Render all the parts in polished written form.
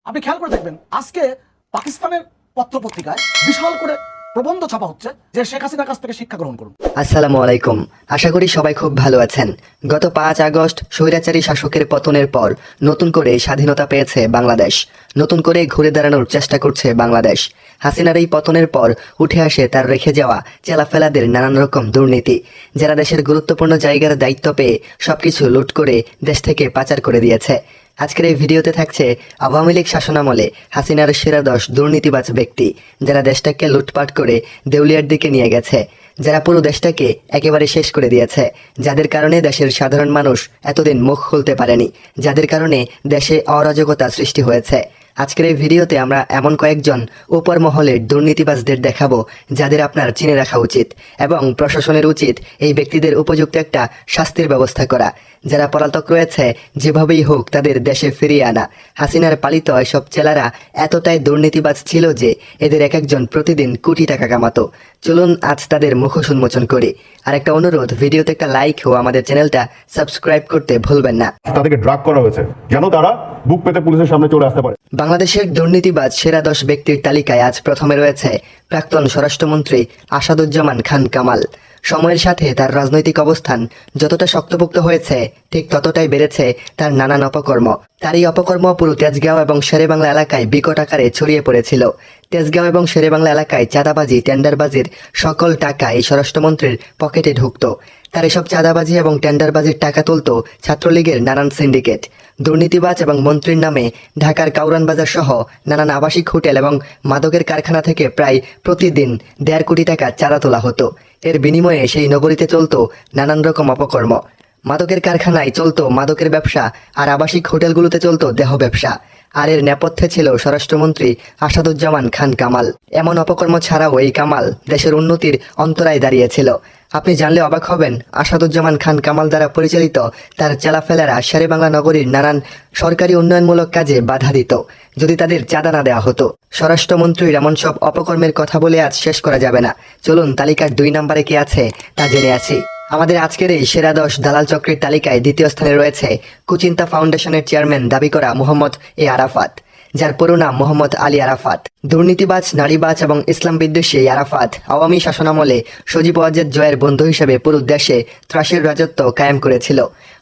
আপনি খেয়াল করে দেখবেন আজকে পাকিস্তানের পত্রপত্রিকায় বিশাল করে প্রবন্ধ ছাপা হচ্ছে যে শেখ হাসিনার কাছ থেকে শিক্ষা গ্রহণ করুন। আসসালামু আলাইকুম। আশা করি সবাই খুব ভালো আছেন। গত 5 আগস্ট স্বৈরাচারী শাসকের পতনের পর নতুন করে স্বাধীনতা পেয়েছে বাংলাদেশ। নতুন করে ঘুরে দাঁড়ানোর চেষ্টা করছে বাংলাদেশ। হাসিনার এই পতনের পর উঠে আসে তার রেখে যাওয়া চেলাফেলাদের নানান রকম দুর্নীতি, যারা দেশের গুরুত্বপূর্ণ জায়গার দায়িত্ব পেয়ে সবকিছু লুট করে দেশ থেকে পাচার করে দিয়েছে। আজকের এই ভিডিওতে থাকছে আওয়ামী লীগ শাসনামলে হাসিনার সেরা 10 দুর্নীতিবাজ ব্যক্তি, যারা দেশটাকে লুটপাট করে দেউলিয়ার দিকে নিয়ে গেছে, যারা পুরো দেশটাকে একেবারে শেষ করে দিয়েছে, যাদের কারণে দেশের সাধারণ মানুষ এতদিন মুখ খুলতে পারেনি, যাদের কারণে দেশে অরাজকতা সৃষ্টি হয়েছে। আজকের এই ভিডিওতে আমরা এমন কয়েকজন উপর মহলের দুর্নীতিবাজদের দেখাবো, যাদের আপনার চিনে রাখা উচিত এবং প্রশাসনের উচিত এই ব্যক্তিদের উপযুক্ত একটা শাস্তির ব্যবস্থা করা। যারা পলাতক রয়েছে যেভাবেই হোক তাদের দেশে ফিরিয়ে আনা। হাসিনার পালিত এসব চেলারা এতটাই দুর্নীতিবাজ ছিল যে এদের এক একজন প্রতিদিন কোটি টাকা কামাতো। চলুন আজ তাদের মুখোশ উন্মোচন করি। আর একটা অনুরোধ, ভিডিওতে একটা লাইক ও আমাদের চ্যানেলটা সাবস্ক্রাইব করতে ভুলবেন না। তাদেরকে ড্রাগ করা হয়েছে যেন তারা বুক পেতে পুলিশের সামনে চলে আসতে পারে। বাংলাদেশের দুর্নীতিবাজ সেরা 10 ব্যক্তির তালিকায় আজ প্রথমে রয়েছে প্রাক্তন স্বরাষ্ট্রমন্ত্রী আসাদুজ্জামান খান কামাল। সময়ের সাথে তার রাজনৈতিক অবস্থান যতটা শক্তপোক্ত হয়েছে, ঠিক ততটাই বেড়েছে তার নানান অপকর্ম। তার এই অপকর্ম পুরো তেজগাঁও এবং শেরেবাংলা এলাকায় বিকট আকারে ছড়িয়ে পড়েছিল। তেজগাঁও এবং শেরেবাংলা এলাকায় চাঁদাবাজি, টেন্ডারবাজির সকল টাকা এই স্বরাষ্ট্রমন্ত্রীর পকেটে ঢুকত। তার এসব চাঁদাবাজি এবং টেন্ডারবাজির টাকা তুলত ছাত্রলীগের নানান সিন্ডিকেট। দুর্নীতিবাজ এবং মন্ত্রীর নামে ঢাকার কাউরান বাজার সহ নানান আবাসিক হোটেল এবং মাদকের কারখানা থেকে প্রায় প্রতিদিন 1.5 কোটি টাকা চাঁদা তোলা হতো। এর বিনিময়ে সেই নগরীতে চলত নানান রকম অপকর্ম। মাদকের কারখানায় চলত মাদকের ব্যবসা, আর আবাসিক হোটেলগুলোতে চলত দেহ ব্যবসা। আর এর নেপথ্যে ছিল স্বরাষ্ট্রমন্ত্রী আসাদুজ্জামান খান কামাল। এমন অপকর্ম ছাড়াও এই কামাল দেশের উন্নতির অন্তরায় দাঁড়িয়েছিল। আপনি জানলে অবাক হবেন, আসাদুজ্জামান খান কামাল দ্বারা পরিচালিত তার চেলাফেলারা শেরেবাংলা নগরীর নানান সরকারি উন্নয়নমূলক কাজে বাধা দিত যদি তাদের চাঁদা না দেওয়া হতো। স্বরাষ্ট্রমন্ত্রীর এমন সব অপকর্মের কথা বলে আজ শেষ করা যাবে না। চলুন তালিকার 2 নম্বরে কে আছে তা জেনে আছি। আমাদের আজকের এই সেরা 10 দালাল চক্রের তালিকায় দ্বিতীয় স্থানে রয়েছে কুচিন্তা ফাউন্ডেশনের চেয়ারম্যান দাবি করা মোহাম্মদ এ আরাফাত, যার পুরো নাম মোহাম্মদ আলী আরাফাত। দুর্নীতিবাজ, নারীবাজ এবং ইসলাম বিদ্বেষী এই আরাফাত আওয়ামী শাসনামলে সজীব ওয়াজেদ জয়ের বন্ধু হিসেবে পুরো দেশে ত্রাসের রাজত্ব কায়েম করেছিল।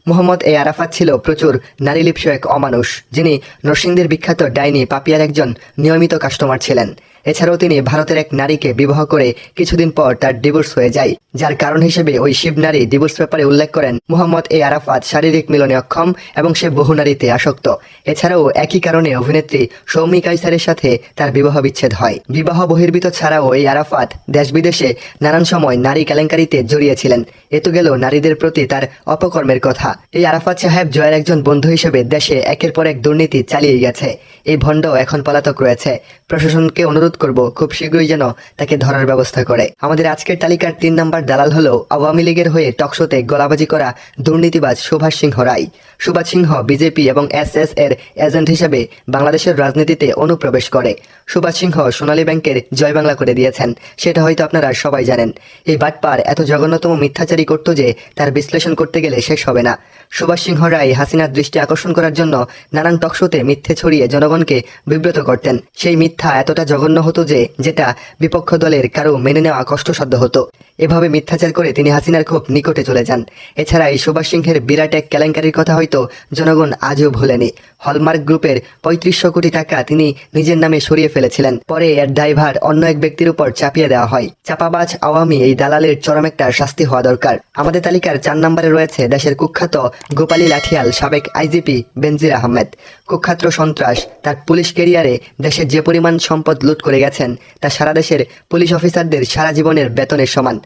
মোহাম্মদ এ আরাফাত ছিল প্রচুর নারী লিপ্স এক অমানুষ, যিনি নরসিংদীর বিখ্যাত ডাইনি পাপিয়ার একজন নিয়মিত কাস্টমার ছিলেন। এছাড়াও তিনি ভারতের এক নারীকে বিবাহ করে কিছুদিন পর তার ডিভোর্স হয়ে যায়, যার কারণ হিসেবে ওই শিব নারী ডিভোর্স পেপারে উল্লেখ করেন মোহাম্মদ এ আরাফাত শারীরিক মিলনে অক্ষম এবং সে বহু নারীতে আসক্ত। এছাড়াও একই কারণে অভিনেত্রী সৌমি কাইসারের সাথে তার বিবাহ বিচ্ছেদ হয়। বিবাহ বহির্ভূত ছাড়াও এই আরাফাত দেশ বিদেশে নানান সময় নারী কেলেঙ্কারিতে জড়িয়েছিলেন। এ তো গেল নারীদের প্রতি তার অপকর্মের কথা। এই আরাফাত সাহেব জয়ের একজন বন্ধু হিসেবে দেশে একের পর এক দুর্নীতি চালিয়ে গেছে। এই ভণ্ড এখন পলাতক রয়েছে। প্রশাসনকে অনুরোধ করব খুব শীঘ্রই যেন তাকে ধরার ব্যবস্থা করে। আমাদের আজকের তালিকার 3 নম্বর দালাল হলো আওয়ামী লীগের হয়ে টকশোতে গলাবাজি করা দুর্নীতিবাজ সুভাষ সিংহ রায়। সুভাষ সিংহ বিজেপি এবং এসএস এর এজেন্ট হিসেবে বাংলাদেশের রাজনীতিতে অনুপ্রবেশ করে। সুভাষ সিংহ সোনালী ব্যাংকের জয় বাংলা করে দিয়েছেন, সেটা হয়তো আপনারা সবাই জানেন। এই বাটপার এত জঘন্যতম মিথ্যাচারী করত যে তার বিশ্লেষণ করতে গেলে শেষ হবে না। সুভাষ সিংহ রায় হাসিনার দৃষ্টি আকর্ষণ করার জন্য নানান টকশোতে মিথ্যে ছড়িয়ে জনগণকে বিব্রত করতেন। সেই মিথ্যা এতটা জঘন্য হতো যে যেটা বিপক্ষ দলের কারো মেনে নেওয়া কষ্টসাধ্য হতো। এভাবে মিথ্যাচার করে তিনি হাসিনার খুব নিকটে চলে যান। এছাড়া এই সুভাষ সিংহের বিরাট এক কেলেঙ্কারির কথা হয়তো জনগণ আজও ভোলেনি। হলমার্ক গ্রুপের 3500 কোটি টাকা তিনি নিজের নামে সরিয়ে ফেলেছিলেন। পরে এর দায়ভার অন্য এক ব্যক্তির উপর চাপিয়ে দেওয়া হয়। চাপাবাজ আওয়ামী এই দালালের চরম একটা শাস্তি হওয়া দরকার। আমাদের তালিকার 4 নম্বরে রয়েছে দেশের কুখ্যাত গোপালী লাঠিয়াল সাবেক আইজিপি বেনজির আহমেদ। কুখ্যাত সন্ত্রাস তার পুলিশ ক্যারিয়ারে দেশের যে পরিমাণ সম্পদ লুট করে গেছেন তা সারা দেশের পুলিশ অফিসারদের সারা জীবনের বেতনের সমান।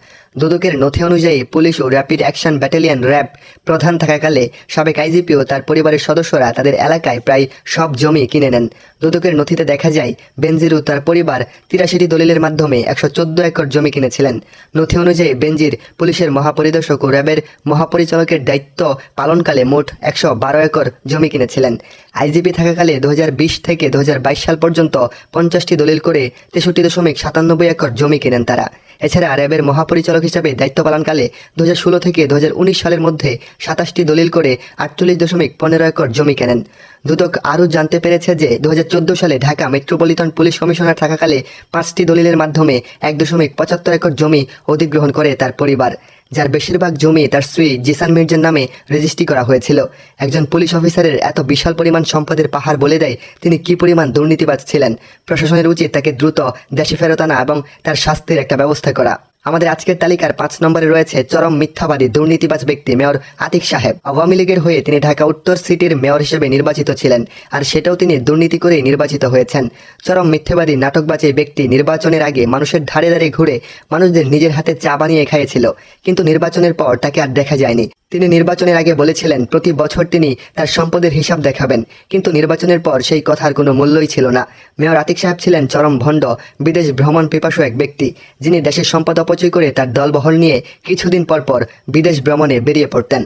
দুদকের নথি অনুযায়ী পুলিশ ও র্যাপিড অ্যাকশন ব্যাটালিয়ন র্যাব প্রধান থাকাকালে সাবেক আইজিপি ও তার পরিবারের সদস্যরা তাদের এলাকায় প্রায় সব জমি কিনে নেন। দুদকের নথিতে দেখা যায় বেনজির ও তার পরিবার 83টি দলিলের মাধ্যমে 114 একর জমি কিনেছিলেন। নথি অনুযায়ী বেনজির পুলিশের মহাপরিদর্শক ও র্যাবের মহাপরিচালকের দায়িত্ব পালনকালে মোট 112 একর জমি কিনেছিলেন। আইজিপি থাকাকালে 2020 থেকে 2022 সাল পর্যন্ত 50টি দলিল করে 63.97 একর জমি কিনেন তারা। এছাড়া র্যাবের মহাপরিচালকের হিসাবে দায়িত্ব পালনকালে 2016 থেকে 2019 সালের মধ্যে 27টি দলিল করে 48.15 একর জমি কেনেন। দুদক আরও জানতে পেরেছে যে 2014 সালে ঢাকা মেট্রোপলিটন পুলিশ কমিশনার থাকাকালে 5টি দলিলের মাধ্যমে 1.75 একর জমি অধিগ্রহণ করে তার পরিবার, যার বেশিরভাগ জমি তার স্ত্রী জিসান মির্জার নামে রেজিস্ট্রি করা হয়েছিল। একজন পুলিশ অফিসারের এত বিশাল পরিমাণ সম্পদের পাহাড় বলে দেয় তিনি কি পরিমাণ দুর্নীতিবাজ ছিলেন। প্রশাসনের উচিত তাকে দ্রুত দেশে ফেরত আনা এবং তার শাস্তির একটা ব্যবস্থা করা। আমাদের আজকের তালিকার 5 নম্বরে রয়েছে চরম মিথ্যাবাদী দুর্নীতিবাজ ব্যক্তি মেয়র আতিক সাহেব। আওয়ামী লীগের হয়ে তিনি ঢাকা উত্তর সিটির মেয়র হিসেবে নির্বাচিত ছিলেন, আর সেটাও তিনি দুর্নীতি করেই নির্বাচিত হয়েছেন। চরম মিথ্যাবাদী নাটকবাজ এই ব্যক্তি নির্বাচনের আগে মানুষের ধারে ধারে ঘুরে মানুষদের নিজের হাতে চা বানিয়ে খাইয়েছিল, কিন্তু নির্বাচনের পর তাকে আর দেখা যায়নি। তিনি নির্বাচনের আগে বলেছিলেন প্রতি বছর তিনি তার সম্পদের হিসাব দেখাবেন, কিন্তু নির্বাচনের পর সেই কথার কোনো মূল্যই ছিল না। মেয়র আতিক সাহেব ছিলেন চরম ভণ্ড, বিদেশ ভ্রমণ পিপাসু এক ব্যক্তি, যিনি দেশের সম্পদ অপচয় করে তার দলবহল নিয়ে কিছুদিন পর পর বিদেশ ভ্রমণে বেরিয়ে পড়তেন।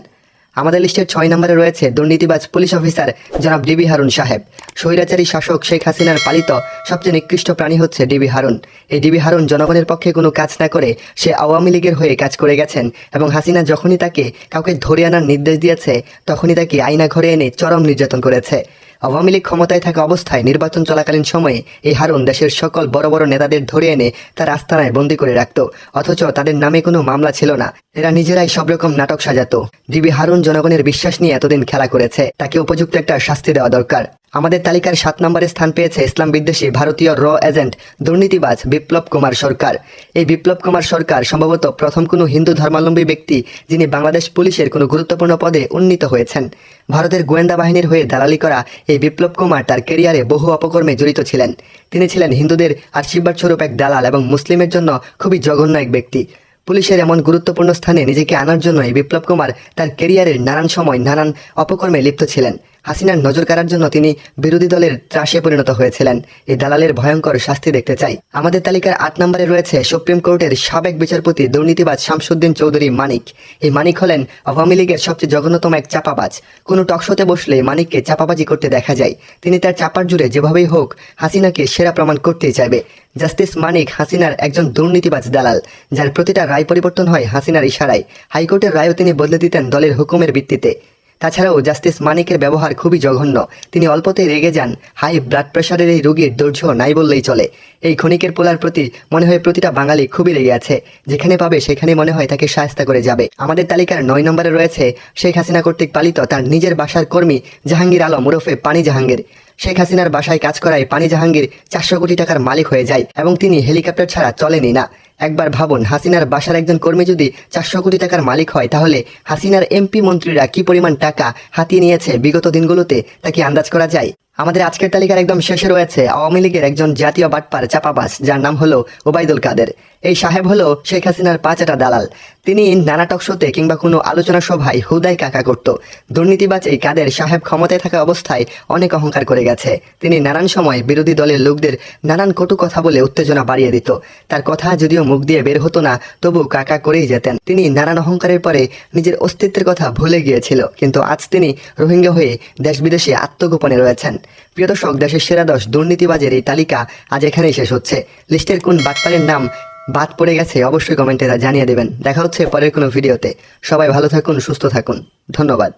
আমাদের লিস্টের 6 নম্বরে রয়েছে দুর্নীতিবাজ পুলিশ অফিসার জনাব ডিবি হারুন সাহেব। স্বৈরাচারী শাসক শেখ হাসিনার পালিত সবচেয়ে নিকৃষ্ট প্রাণী হচ্ছে ডিবি হারুন। এই ডিবি হারুন জনগণের পক্ষে কোনো কাজ না করে সে আওয়ামী লীগের হয়ে কাজ করে গেছেন, এবং হাসিনা যখনই তাকে কাউকে ধরে আনার নির্দেশ দিয়েছে তখনই তাকে আয়না ঘরে এনে চরম নির্যাতন করেছে। আওয়ামী লীগ ক্ষমতায় থাকা অবস্থায় নির্বাচন চলাকালীন সময়ে এই হারুন দেশের সকল বড় বড় নেতাদের ধরে এনে তার আস্তানায় বন্দী করে রাখত, অথচ তাদের নামে কোনো মামলা ছিল না। এরা নিজেরাই সব রকম নাটক সাজাতো। ডিবি হারুন জনগণের বিশ্বাস নিয়ে এতদিন খেলা করেছে, তাকে উপযুক্ত একটা শাস্তি দেওয়া দরকার। আমাদের তালিকার 7 নম্বরে স্থান পেয়েছে ইসলাম বিদ্বেষী ভারতীয় র এজেন্ট দুর্নীতিবাজ বিপ্লব কুমার সরকার। এই বিপ্লব কুমার সরকার সম্ভবত প্রথম কোনো হিন্দু ধর্মাবলম্বী ব্যক্তি যিনি বাংলাদেশ পুলিশের কোনো গুরুত্বপূর্ণ পদে উন্নীত হয়েছেন। ভারতের গোয়েন্দা বাহিনীর হয়ে দালালি করা এই বিপ্লব কুমার তার ক্যারিয়ারে বহু অপকর্মে জড়িত ছিলেন। তিনি ছিলেন হিন্দুদের আশীর্বাদ স্বরূপ এক দালাল এবং মুসলিমের জন্য খুবই জঘন্য এক ব্যক্তি। পুলিশের এমন গুরুত্বপূর্ণ স্থানে নিজেকে আনার জন্য এই বিপ্লব কুমার তার ক্যারিয়ারের নানান সময় নানান অপকর্মে লিপ্ত ছিলেন। হাসিনার নজর কাড়ার জন্য তিনি বিরোধী দলের ত্রাসে পরিণত হয়েছিলেন। এই দালালের ভয়ঙ্কর শাস্তি দেখতে চাই। আমাদের তালিকার 8 নম্বরে রয়েছে সুপ্রিম কোর্টের সাবেক বিচারপতি দুর্নীতিবাজ শামসুদ্দিন চৌধুরী মানিক। এই মানিক হলেন আওয়ামী লীগের সবচেয়ে জঘন্যতম এক চাপাবাজ। কোনো টকশোতে বসলে মানিককে চাপাবাজি করতে দেখা যায়। তিনি তার চাপার জুড়ে যেভাবেই হোক হাসিনাকে সেরা প্রমাণ করতেই চাইবে। জাস্টিস মানিক হাসিনার একজন দুর্নীতিবাজ দালাল, যার প্রতিটা রায় পরিবর্তন হয় হাসিনার ইশারায়। হাইকোর্টের রায়ও তিনি বদলে দিতেন দলের হুকুমের ভিত্তিতে। তাছাড়াও জাস্টিস মানিকের ব্যবহার খুবই জঘন্য। তিনি অল্পতেই রেগে যান। হাই ব্লাড প্রেশারের এই রোগীর ধৈর্য নাই বললেই চলে। এই ক্ষণিকের পোলার প্রতি মনে হয় প্রতিটা বাঙালি খুবই রেগে আছে। যেখানে পাবে সেখানে মনে হয় তাকে শায়েস্তা করে যাবে। আমাদের তালিকার 9 নম্বরে রয়েছে শেখ হাসিনা কর্তৃক পালিত তার নিজের বাসার কর্মী জাহাঙ্গীর আলম ওরফে পানি জাহাঙ্গীর। শেখ হাসিনার বাসায় কাজ করায় পানি জাহাঙ্গীর 400 কোটি টাকার মালিক হয়ে যায়, এবং তিনি হেলিকপ্টার ছাড়া চলেনি না। একবার ভাবুন, হাসিনার বাসার একজন কর্মী যদি 400 কোটি টাকার মালিক হয়, তাহলে হাসিনার এমপি মন্ত্রীরা কি পরিমাণ টাকা হাতিয়ে নিয়েছে বিগত দিনগুলোতে তা কি আন্দাজ করা যায়? আমাদের আজকের তালিকার একদম শেষে রয়েছে আওয়ামী লীগের একজন জাতীয় বাটপার চাপাবাজ, যার নাম হলো ওবায়দুল কাদের। এই সাহেব হলো শেখ হাসিনার পাঁচটা দালাল। তিনি নানা টকশোতে কিংবা কোনো আলোচনা সভায় হুদাই কাকা করত। দুর্নীতিবাজ এই কাদের সাহেব ক্ষমতায় থাকা অবস্থায় অনেক অহংকার করে গেছে। তিনি নানান সময় বিরোধী দলের লোকদের নানান কটু কথা বলে উত্তেজনা বাড়িয়ে দিত। তার কথা যদিও মুখ দিয়ে বের হতো না, তবু কাকা করেই যেতেন। তিনি নানান অহংকারের পরে নিজের অস্তিত্বের কথা ভুলে গিয়েছিল, কিন্তু আজ তিনি রোহিঙ্গা হয়ে দেশ বিদেশে আত্মগোপনে রয়েছেন। প্রিয় দর্শক, দেশের সেরা 10 দুর্নীতিবাজের এই তালিকা আজ এখানেই শেষ হচ্ছে। লিস্টের কোন বাটপারের নাম বাদ পড়ে গেছে অবশ্যই কমেন্টে জানিয়ে দেবেন। দেখা হচ্ছে পরের কোনো ভিডিওতে। সবাই ভালো থাকুন, সুস্থ থাকুন। ধন্যবাদ।